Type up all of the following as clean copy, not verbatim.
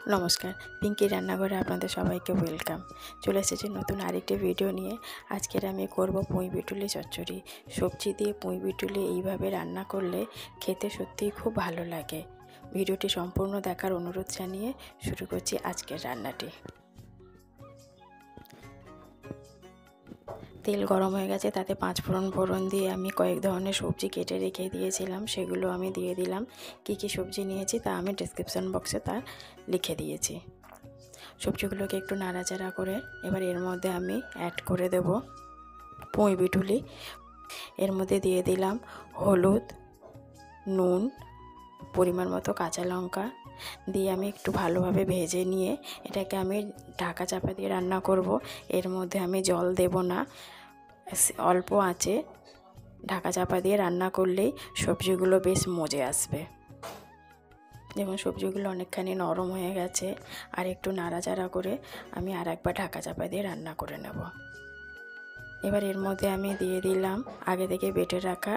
নমস্কার, পিঙ্কি রান্নাঘরে আপনাদের সবাইকে ওয়েলকাম। চলে এসেছি নতুন আরেকটি ভিডিও নিয়ে। আজকের আমি করব পুঁই বিটুলি চচ্চড়ি। সবজি দিয়ে পুঁই বিটুলি এইভাবে রান্না করলে খেতে সত্যিই খুব ভালো লাগে। ভিডিওটি সম্পূর্ণ দেখার অনুরোধ জানিয়ে শুরু করছি আজকের রান্নাটি। তেল গরম হয়ে গেছে, তাতে 5 ফোড়ন দিয়ে আমি কয়েক ধরনের সবজি কেটে রেখে দিয়েছিলাম, সেগুলো আমি দিয়ে দিলাম। কী কী সবজি নিয়েছি তা আমি ডেসক্রিপশন বক্সে তা লিখে দিয়েছি। সবজিগুলোকে একটু নাড়াচাড়া করে এবার এর মধ্যে আমি অ্যাড করে দেব পুঁই বিটুলি। এর মধ্যে দিয়ে দিলাম হলুদ, নুন, পরিমাণ মতো কাঁচা লঙ্কা দিয়ে আমি একটু ভালোভাবে ভেজে নিয়ে এটাকে আমি ঢাকা চাপা দিয়ে রান্না করব। এর মধ্যে আমি জল দেব না, অল্প আঁচে ঢাকা চাপা দিয়ে রান্না করলেই সবজিগুলো বেশ মজে আসবে। যেমন সবজিগুলো অনেকখানি নরম হয়ে গেছে, আর একটু নাড়াচাড়া করে আমি আর একবার ঢাকা চাপা দিয়ে রান্না করে নেব। এবার এর মধ্যে আমি দিয়ে দিলাম আগে থেকে বেটে রাখা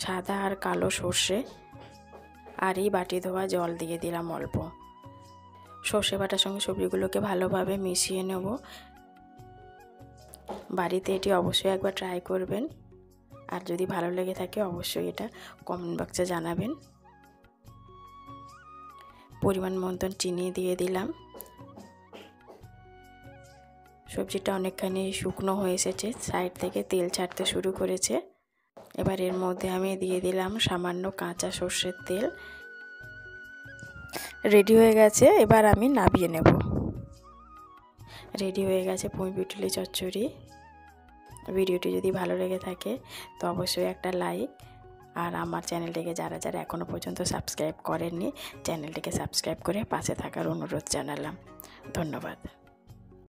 সাদা আর কালো সর্ষে, আর এই বাটি ধোয়া জল দিয়ে দিলাম অল্প। সর্ষে বাটার সঙ্গে সবজিগুলোকে ভালোভাবে মিশিয়ে নেব। বাড়িতে এটি অবশ্যই একবার ট্রাই করবেন, আর যদি ভালো লেগে থাকে অবশ্যই এটা কমেন্ট বক্সে জানাবেন। পরিমাণ মতন চিনি দিয়ে দিলাম। সবজিটা অনেকখানি শুকনো হয়ে এসেছে, সাইড থেকে তেল ছাড়তে শুরু করেছে। এবার এর মধ্যে আমি দিয়ে দিলাম সামান্য কাঁচা সর্ষের তেল। রেডি হয়ে গেছে, এবার আমি নামিয়ে নেব। রেডি হয়ে গেছে পুঁই বিটুলি চচ্চড়ি। ভিডিওটি যদি ভালো লেগে থাকে তো অবশ্যই একটা লাইক, আর আমার চ্যানেলটিকে যারা যারা এখনও পর্যন্ত সাবস্ক্রাইব করেননি চ্যানেলটিকে সাবস্ক্রাইব করে পাশে থাকার অনুরোধ জানালাম। ধন্যবাদ।